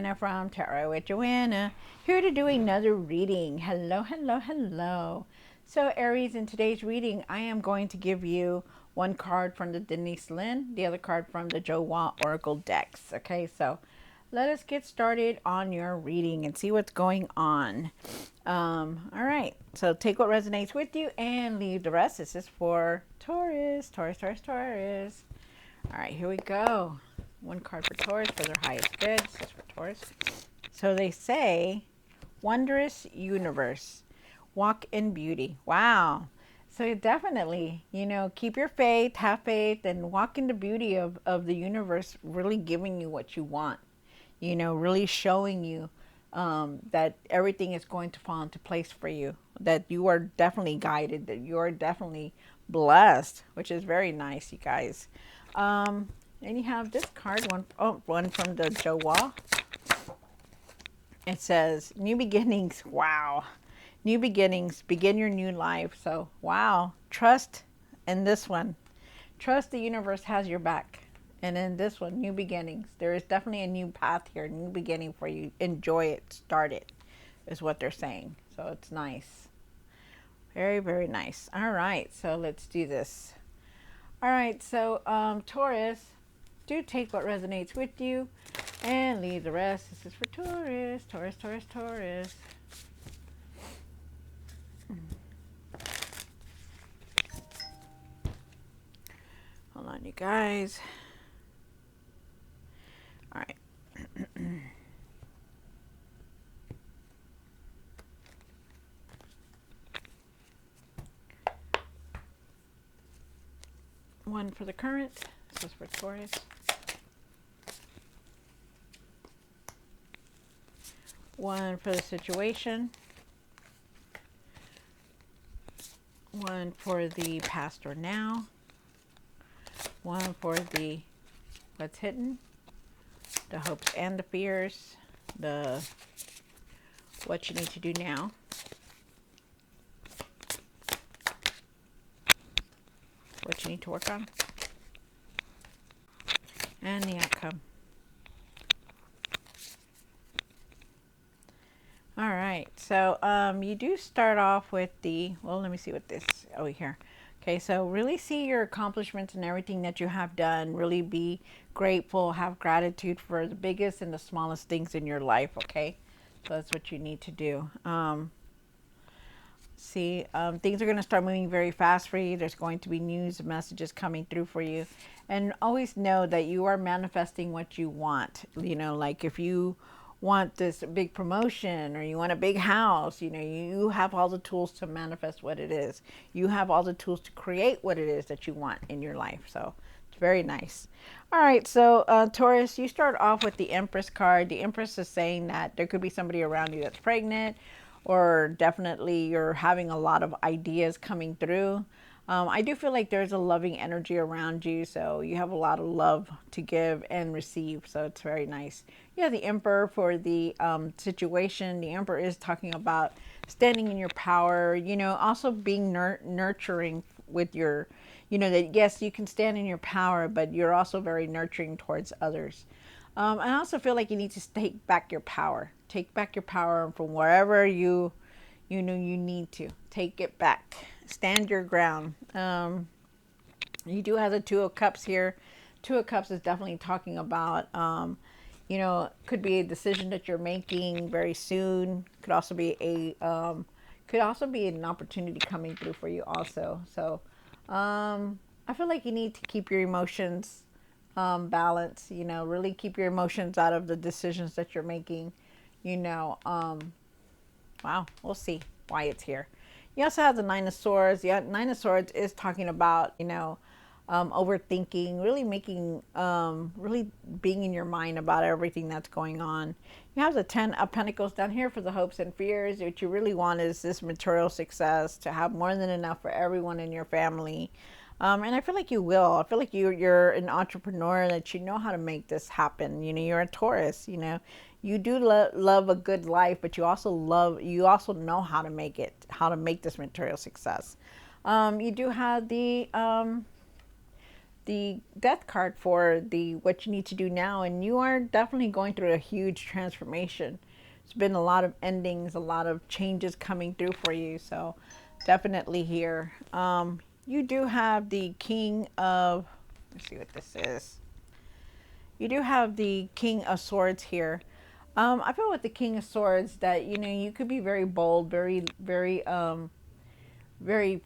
Joanna from Tarot with Joanna, here to do another reading. Hello, hello, hello. So Aries, in today's reading, I am going to give you one card from the Denise Lynn, the other card from the Joa Oracle decks. Okay, so let us get started on your reading and see what's going on. All right, so take what resonates with you and leave the rest. This is for Taurus, Taurus, Taurus, Taurus. All right, here we go. One card for Taurus for their highest good. This is for Taurus. So they say, wondrous universe, walk in beauty. Wow. So definitely, keep your faith, have faith, and walk in the beauty of the universe really giving you what you want. Really showing you that everything is going to fall into place for you. That you are definitely guided, that you are definitely blessed, which is very nice, you guys. And you have this card, one from the Joa. It says, new beginnings. Wow. New beginnings. Begin your new life. So, wow. Trust in this one. Trust the universe has your back. And in this one, new beginnings. There is definitely a new path here, new beginning for you. Enjoy it. Start it, is what they're saying. So, it's nice. Very, very nice. All right. So, let's do this. All right. So, Taurus, do take what resonates with you and leave the rest. This is for Taurus, Taurus, Taurus, Taurus. Hold on, you guys. All right. One for the current. This is for Taurus. One for the situation. One for the past or now. One for the what's hidden, the hopes and the fears, the what you need to do now. What you need to work on. And the outcome. All right, so you do start off with the, well, let me see what this, oh, here. Okay, so really see your accomplishments and everything that you have done. Really be grateful, have gratitude for the biggest and the smallest things in your life, okay? So that's what you need to do. Things are going to start moving very fast for you. There's going to be news and messages coming through for you. And always know that you are manifesting what you want. Like if you want this big promotion or you want a big house, you have all the tools to manifest what it is. You have all the tools to create what it is that you want in your life. So it's very nice. All right, so Taurus, you start off with the Empress card. The Empress is saying that there could be somebody around you that's pregnant, or definitely you're having a lot of ideas coming through. I do feel like there's a loving energy around you, so you have a lot of love to give and receive, so it's very nice. Yeah, the Emperor for the situation. The Emperor is talking about standing in your power, also being nurturing with your, that yes, you can stand in your power, but you're also very nurturing towards others. I also feel like you need to take back your power. Take back your power from wherever you know you need to. Take it back. Stand your ground. You do have the Two of Cups here. Two of Cups is definitely talking about, could be a decision that you're making very soon. Could also be an opportunity coming through for you also. So, I feel like you need to keep your emotions balanced. Really keep your emotions out of the decisions that you're making. Wow, we'll see why it's here. You also have the Nine of Swords. The Nine of Swords is talking about, overthinking, really making, really being in your mind about everything that's going on. You have the Ten of Pentacles down here for the hopes and fears. What you really want is this material success, to have more than enough for everyone in your family. And I feel like you will. I feel like you're an entrepreneur, that you know how to make this happen. You're a Taurus, you do love a good life, but you also know how to make this material success. You do have the the death card for the what you need to do now, and you are definitely going through a huge transformation. It's been a lot of endings, a lot of changes coming through for you. So definitely here. You do have the King of, let's see what this is. You do have the King of Swords here. I feel with the King of Swords that, you know, you could be very bold, very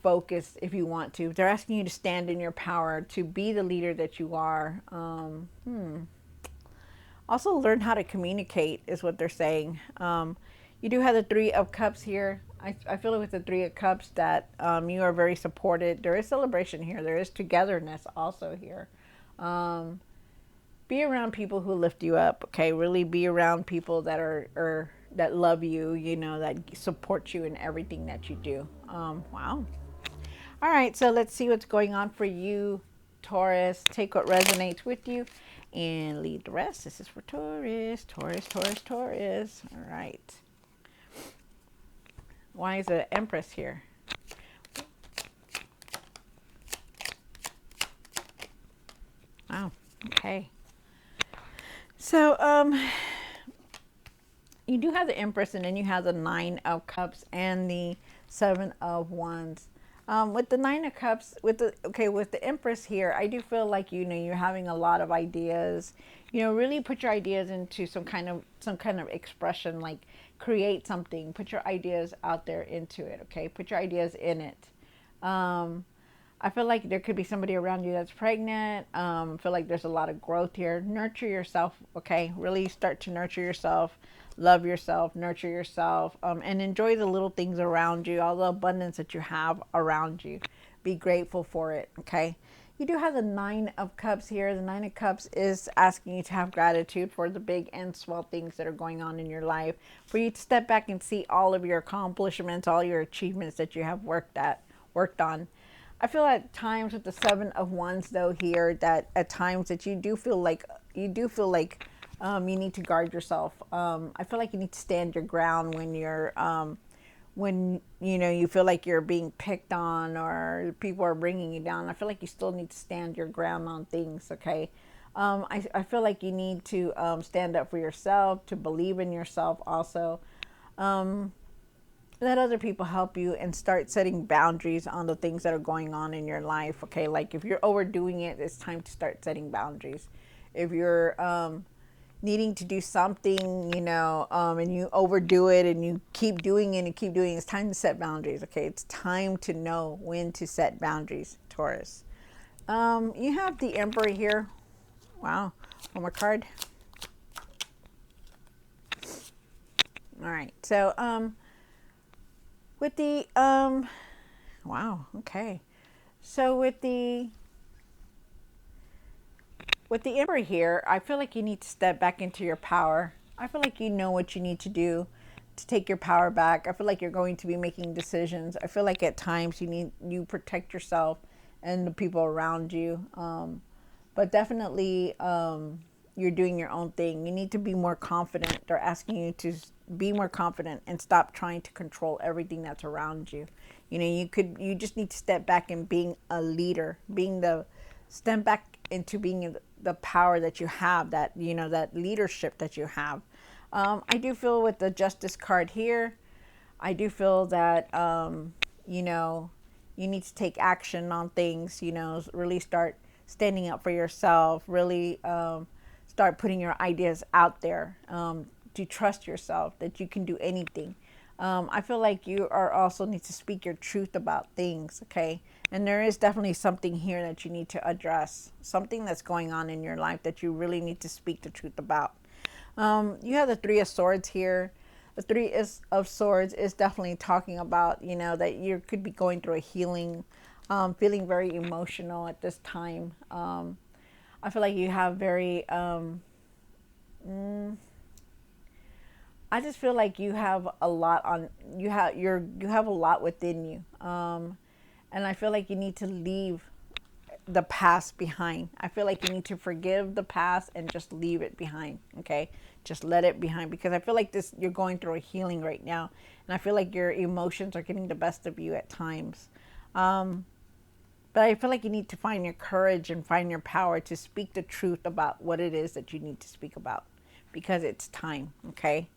focused if you want to. They're asking you to stand in your power, to be the leader that you are. Also, learn how to communicate is what they're saying. You do have the Three of Cups here. I feel with the Three of Cups that you are very supported. There is celebration here. There is togetherness also here. Be around people who lift you up. Okay, really be around people that are that love you. You know, that support you in everything that you do. Wow. All right, so let's see what's going on for you, Taurus. Take what resonates with you and leave the rest. This is for Taurus, Taurus, Taurus, Taurus. All right. Why is the Empress here? Wow. Okay. So, you do have the Empress, and then you have the Nine of Cups and the Seven of Wands. With the Nine of Cups, with the Empress here, I do feel like, you know, you're having a lot of ideas. You know, really put your ideas into some kind of expression, like create something. Put your ideas out there into it. Okay, put your ideas in it. I feel like there could be somebody around you that's pregnant. I feel like there's a lot of growth here. Nurture yourself, okay? Really start to nurture yourself, love yourself, nurture yourself, and enjoy the little things around you, all the abundance that you have around you. Be grateful for it, okay? You do have the Nine of Cups here. The Nine of Cups is asking you to have gratitude for the big and small things that are going on in your life, for you to step back and see all of your accomplishments, all your achievements that you have worked on. I feel at times with the Seven of Wands though here that at times that you need to guard yourself. I feel like you need to stand your ground when you're when you know you feel like you're being picked on or people are bringing you down. I feel like you still need to stand your ground on things. Okay. I feel like you need to stand up for yourself, to believe in yourself also. Let other people help you and start setting boundaries on the things that are going on in your life. Okay, like if you're overdoing it, it's time to start setting boundaries. If you're needing to do something, you know, and you overdo it and you keep doing it and keep doing it, it's time to set boundaries. Okay, it's time to know when to set boundaries, Taurus. You have the Emperor here. Wow, one more card. All right, so with the wow, okay, so with the Emperor here, I feel like you need to step back into your power. I feel like you know what you need to do to take your power back. I feel like you're going to be making decisions. I feel like at times you protect yourself and the people around you, but definitely you're doing your own thing. You need to be more confident. They're asking you to be more confident and stop trying to control everything that's around you. You know, you just need to step back and being a leader, step back into being the power that you have, that, you know, that leadership that you have. I do feel with the Justice card here, I do feel that, you know, you need to take action on things, you know, really start standing up for yourself, really start putting your ideas out there, to trust yourself that you can do anything. I feel like you are also need to speak your truth about things, okay? And there is definitely something here that you need to address, something that's going on in your life that you really need to speak the truth about. You have the Three of Swords here. The of Swords is definitely talking about, you know, that you could be going through a healing, feeling very emotional at this time. I feel like you have very, I just feel like you have a lot on, you have a lot within you. And I feel like you need to leave the past behind. I feel like you need to forgive the past and just leave it behind. Okay, just let it behind, because I feel like you're going through a healing right now, and I feel like your emotions are getting the best of you at times. But I feel like you need to find your courage and find your power to speak the truth about what it is that you need to speak about, because it's time. Okay.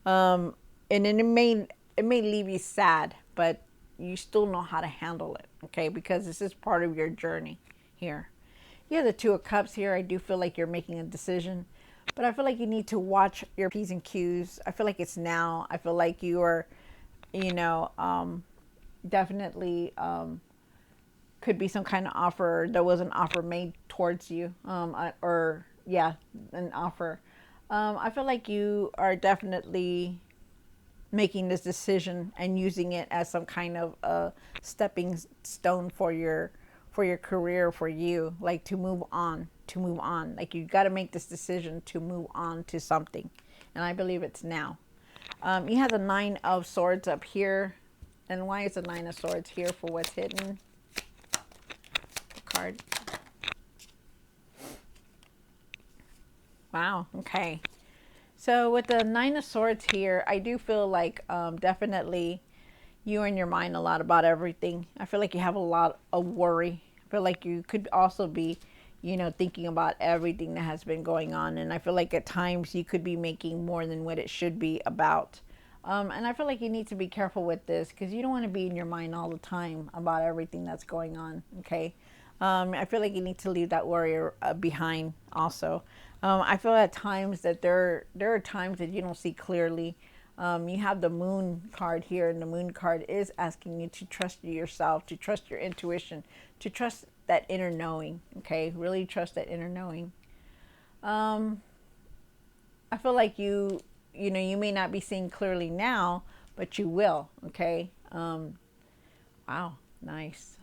Um, and then it may leave you sad, but you still know how to handle it. Okay, because this is part of your journey here. You have the Two of Cups here. I do feel like you're making a decision, but I feel like you need to watch your P's and Q's. I feel like it's now. I feel like you are, you know, definitely could be some kind of offer. There was an offer made towards you, or yeah, an offer. I feel like you are definitely making this decision and using it as some kind of a stepping stone for your career, for you, like to move on, like you got to make this decision to move on to something, and I believe it's now. You have the Nine of Swords up here, and why is the Nine of Swords here for what's hidden? Card. Wow. Okay. So with the Nine of Swords here, I do feel like definitely you in your mind a lot about everything. I feel like you have a lot of worry. I feel like you could also be, thinking about everything that has been going on. And I feel like at times you could be making more than what it should be about. And I feel like you need to be careful with this because you don't want to be in your mind all the time about everything that's going on. Okay. I feel like you need to leave that worry behind also. I feel at times that there are times that you don't see clearly. You have the Moon card here, and the Moon card is asking you to trust yourself, to trust your intuition, to trust that inner knowing. Okay, really trust that inner knowing. Um, I feel like you may not be seeing clearly now, but you will. Okay. Wow, nice.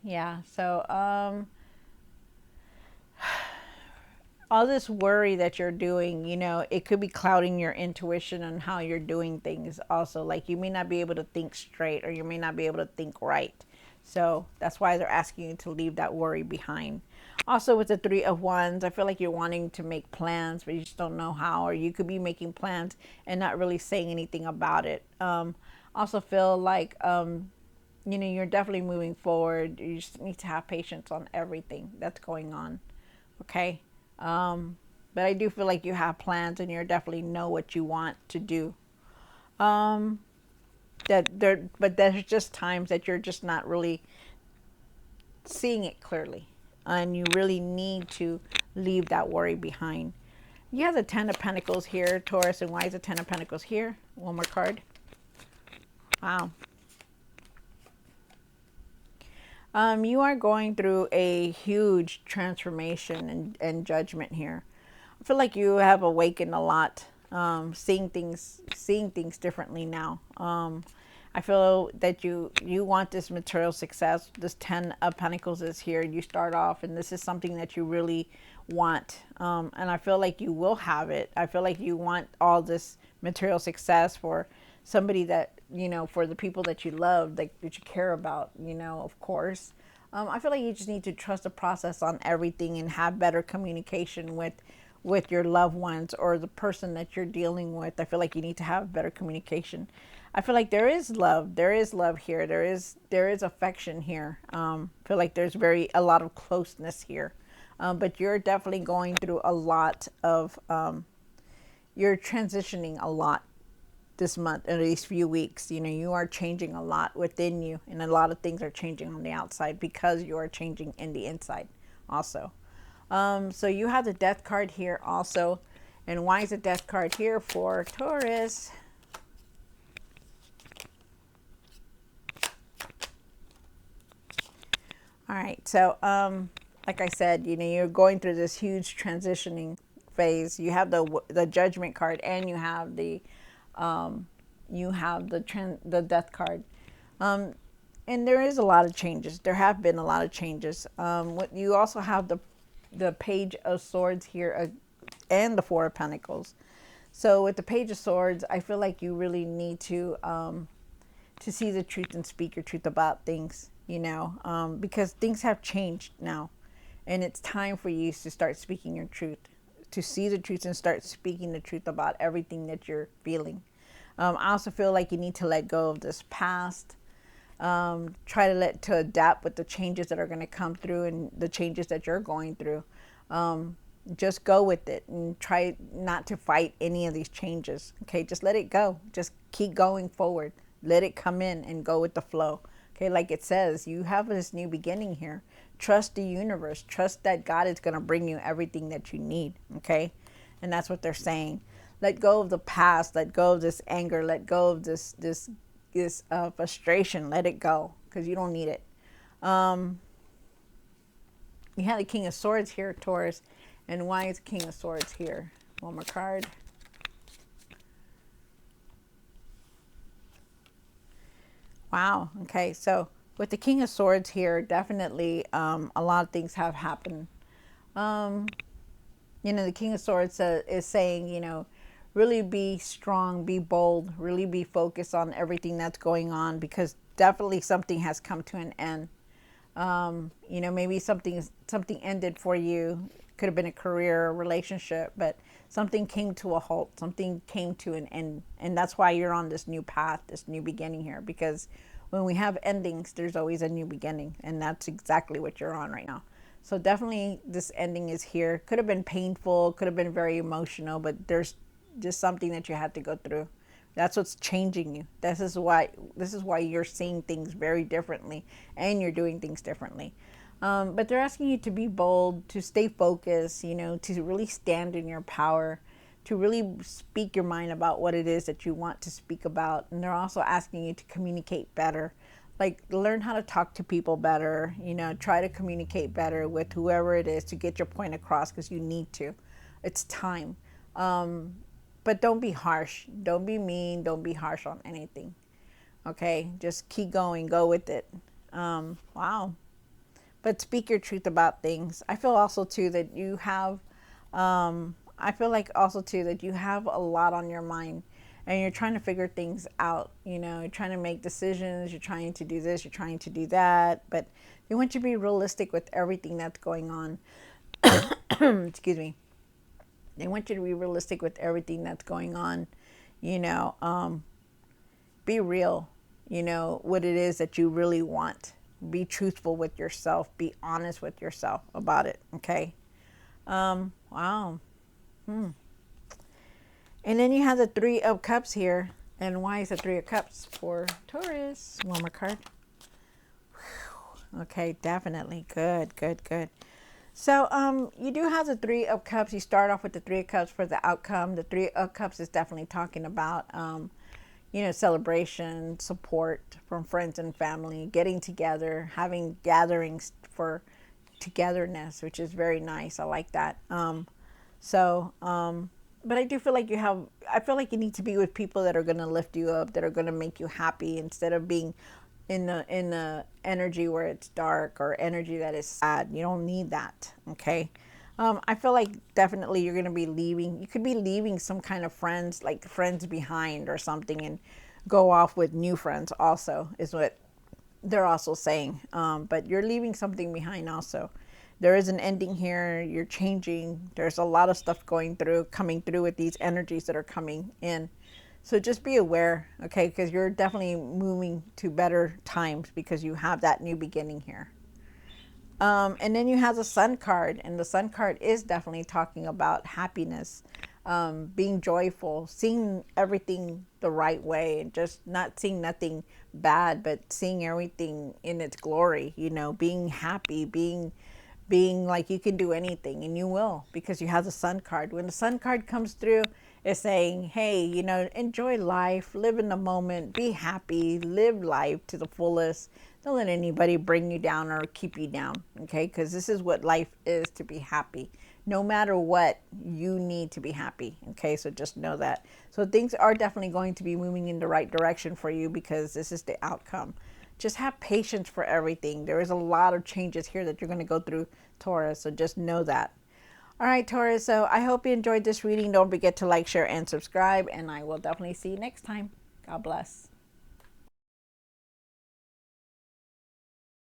Yeah. So, all this worry that you're doing, it could be clouding your intuition on how you're doing things also. Like you may not be able to think straight, or you may not be able to think right. So that's why they're asking you to leave that worry behind. Also with the Three of Wands, I feel like you're wanting to make plans, but you just don't know how, or you could be making plans and not really saying anything about it. Also feel like, you're definitely moving forward. You just need to have patience on everything that's going on. Okay. But I do feel like you have plans and you definitely know what you want to do. Um, but there's just times that you're just not really seeing it clearly, and you really need to leave that worry behind. You have the Ten of Pentacles here, Taurus, and why is the Ten of Pentacles here? One more card. Wow. You are going through a huge transformation and judgment here. I feel like you have awakened a lot, seeing things differently now. I feel that you want this material success. This Ten of Pentacles is here. You start off, and this is something that you really want. And I feel like you will have it. I feel like you want all this material success for somebody that, for the people that you love, that you care about, of course. I feel like you just need to trust the process on everything and have better communication with your loved ones or the person that you're dealing with. I feel like you need to have better communication. I feel like there is love. There is love here. There is affection here. I feel like there's a lot of closeness here. But you're definitely going through a lot of, you're transitioning a lot this month, in these few weeks. You are changing a lot within you, and a lot of things are changing on the outside because you are changing in the inside also. So you have the Death card here also. And why is the Death card here for Taurus? All right, so like I said, you're going through this huge transitioning phase. You have the Judgment card, and you have the the Death card. And there is a lot of changes. There have been a lot of changes. You also have the Page of Swords here, and the Four of Pentacles. So with the Page of Swords, I feel like you really need to see the truth and speak your truth about things, because things have changed now. And it's time for you to start speaking your truth, to see the truth and start speaking the truth about everything that you're feeling. I also feel like you need to let go of this past. Try to adapt with the changes that are going to come through and the changes that you're going through. Just go with it and try not to fight any of these changes. Okay, just let it go. Just keep going forward. Let it come in and go with the flow. Okay, like it says, you have this new beginning here. Trust the universe. Trust that God is going to bring you everything that you need. Okay, and that's what they're saying. Let go of the past. Let go of this anger. Let go of this frustration. Let it go because you don't need it. You have the King of Swords here, Taurus. And why is the King of Swords here? One more card. Wow. Okay. So with the King of Swords here, definitely a lot of things have happened. You know, the King of Swords is saying, you know, really be strong, be bold, really be focused on everything that's going on, because definitely something has come to an end. You know, maybe something ended for you. Could have been a career, a relationship, but something came to a halt. Something came to an end, and that's why you're on this new path, this new beginning here. Because when we have endings, there's always a new beginning, and that's exactly what you're on right now. So definitely, this ending is here. Could have been painful, could have been very emotional, but there's just something that you had to go through. That's what's changing you. This is why you're seeing things very differently, and you're doing things differently. But they're asking you to be bold, to stay focused, you know, to really stand in your power, to really speak your mind about what it is that you want to speak about. And they're also asking you to communicate better, like learn how to talk to people better, you know, try to communicate better with whoever it is to get your point across, because you need to. It's time. But don't be harsh. Don't be mean. Don't be harsh on anything. Okay? Just keep going. Go with it. Wow. But speak your truth about things. I feel also too that you have, I feel like also too that you have a lot on your mind, and you're trying to figure things out. You know, you're trying to make decisions. You're trying to do this. You're trying to do that. But they want you to be realistic with everything that's going on. Excuse me. They want you to be realistic with everything that's going on. You know, be real. You know, what it is that you really want. Be truthful with yourself. Be honest with yourself about it. Okay. Wow. And then you have the Three of Cups here. And why is the Three of Cups for Taurus? One more card. Whew. Okay, definitely. Good, good, good. So you do have the Three of Cups. You start off with the Three of Cups for the outcome. The Three of Cups is definitely talking about, you know, celebration, support from friends and family, getting together, having gatherings for togetherness, which is very nice. I like that. But I do feel like I feel like you need to be with people that are going to lift you up, that are going to make you happy, instead of being in the energy where it's dark, or energy that is sad. You don't need that. Okay. I feel like definitely you're going to be leaving. You could be leaving some kind of friends, like friends behind or something, and go off with new friends also, is what they're also saying. But you're leaving something behind also. There is an ending here. You're changing. There's a lot of stuff coming through with these energies that are coming in. So just be aware, okay, because you're definitely moving to better times, because you have that new beginning here. And then you have the Sun card, and the Sun card is definitely talking about happiness, being joyful, seeing everything the right way, and just not seeing nothing bad, but seeing everything in its glory. You know, being happy, being like you can do anything, and you will, because you have the Sun card. When the Sun card comes through, it's saying, hey, you know, enjoy life, live in the moment, be happy, live life to the fullest. Don't let anybody bring you down or keep you down, okay? Because this is what life is, to be happy. No matter what, you need to be happy, okay? So just know that. So things are definitely going to be moving in the right direction for you, because this is the outcome. Just have patience for everything. There is a lot of changes here that you're going to go through, Taurus, so just know that. All right, Taurus, so I hope you enjoyed this reading. Don't forget to like, share, and subscribe, and I will definitely see you next time. God bless.